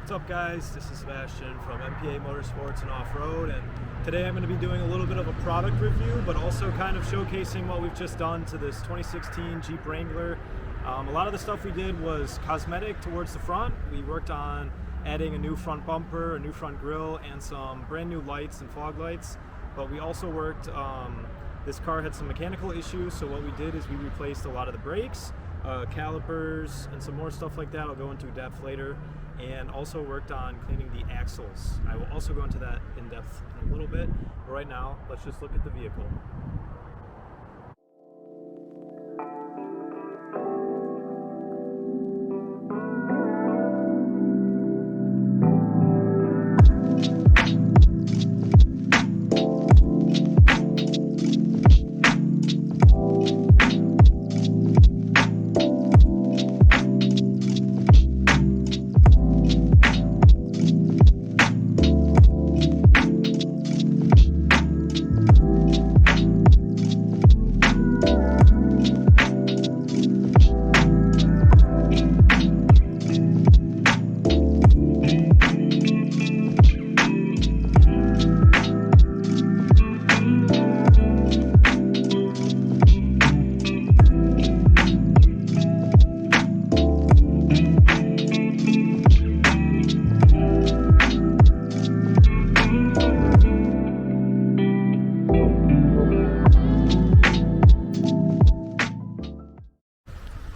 What's up guys, this is Sebastian from MPA Motorsports and Off-Road, and today I'm going to be doing a little bit of a product review, but also kind of showcasing what we've just done to this 2016 Jeep Wrangler. A lot of the stuff we did was cosmetic towards the front. We worked on adding a new front bumper, a new front grille, and some brand new lights and fog lights, but we also worked, this car had some mechanical issues, so what we did is we replaced a lot of the brakes, calipers, and some more stuff like that I'll go into depth later, and also worked on cleaning the axles. I will also go into that in depth in a little bit, but right now let's just look at the vehicle.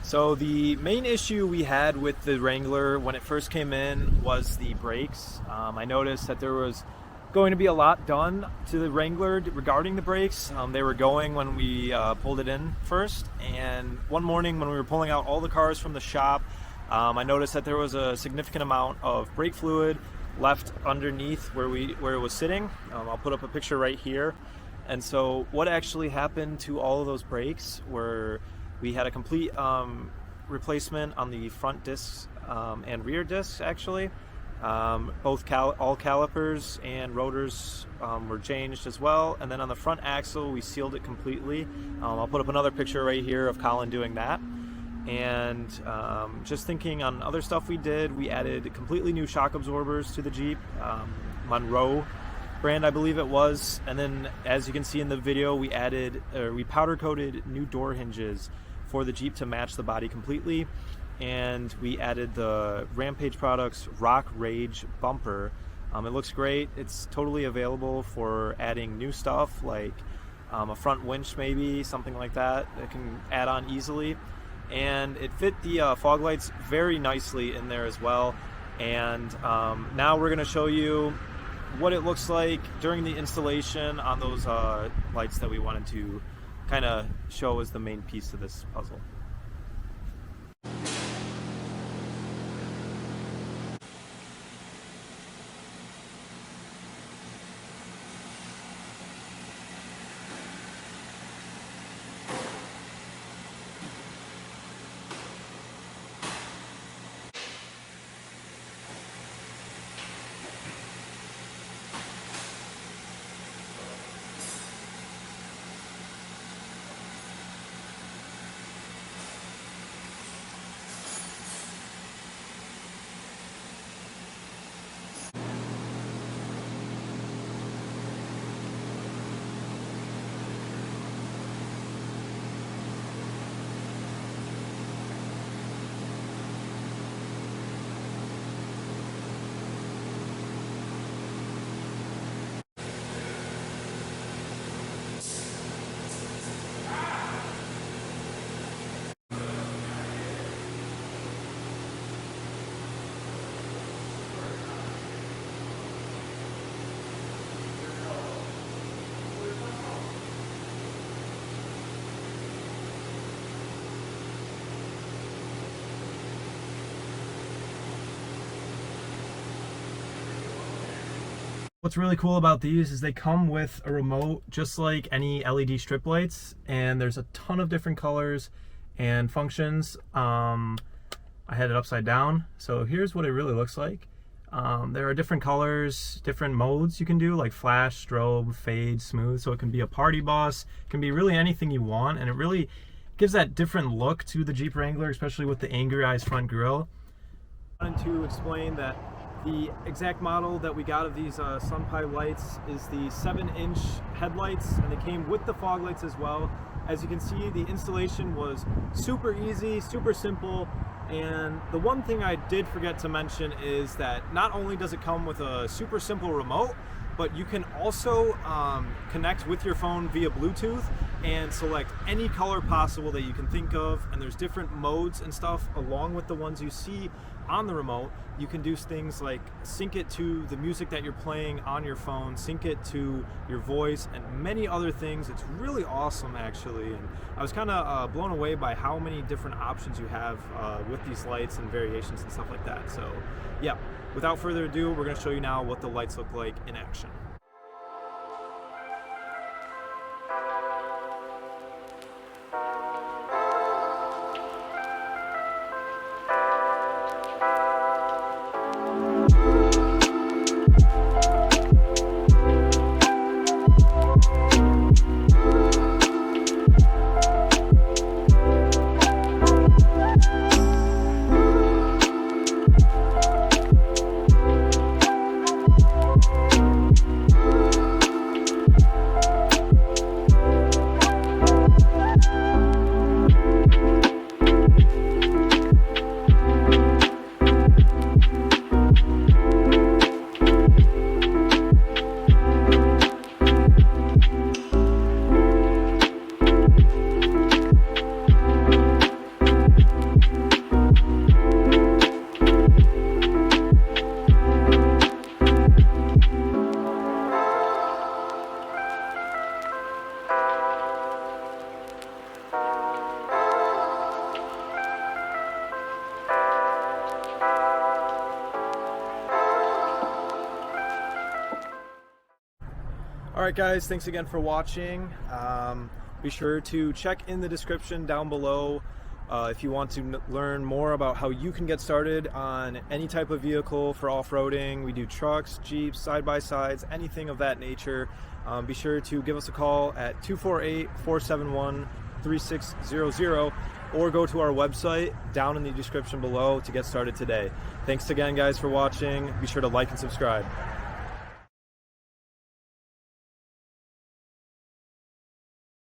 So the main issue we had with the Wrangler when it first came in was the brakes. I noticed that there was going to be a lot done to the Wrangler regarding the brakes. They were going when we pulled it in first, and one morning when we were pulling out all the cars from the shop, I noticed that there was a significant amount of brake fluid left underneath where it was sitting. I'll put up a picture right here. And so what actually happened to all of those brakes were we had a complete replacement on the front discs and rear discs actually. All calipers and rotors were changed as well, and then on the front axle we sealed it completely. I'll put up another picture right here of Colin doing that. And just thinking on other stuff we did, we added completely new shock absorbers to the Jeep, Monroe brand I believe it was, and then as you can see in the video we powder coated new door hinges for the Jeep to match the body completely, and we added the Rampage Products Rock Rage bumper. It looks great. It's totally available for adding new stuff like a front winch, maybe something like that can add on easily, and it fit the fog lights very nicely in there as well. And now we're going to show you what it looks like during the installation on those lights that we wanted to kind of show as the main piece of this puzzle. What's really cool about these is they come with a remote just like any LED strip lights, and there's a ton of different colors and functions. I had it upside down, so here's what it really looks like. There are different colors, different modes you can do, like flash, strobe, fade, smooth, so it can be a party bus, it can be really anything you want, and it really gives that different look to the Jeep Wrangler, especially with the angry eyes front grille. I wanted to explain that The exact model that we got of these Sunpie lights is the 7-inch headlights, and they came with the fog lights as well. As you can see, the installation was super easy, super simple, and the one thing I did forget to mention is that not only does it come with a super simple remote, but you can also connect with your phone via Bluetooth and select any color possible that you can think of, and there's different modes and stuff along with the ones you see on the remote. You can do things like sync it to the music that you're playing on your phone, sync it to your voice, and many other things. It's really awesome, actually, and I was kind of blown away by how many different options you have with these lights and variations and stuff like that. So yeah, without further ado, we're going to show you now what the lights look like in action. Alright guys, thanks again for watching. Be sure to check in the description down below if you want to learn more about how you can get started on any type of vehicle for off-roading. We do trucks, Jeeps, side-by-sides, anything of that nature. Be sure to give us a call at 248-471-3600 or go to our website down in the description below to get started today. Thanks again guys for watching. Be sure to like and subscribe.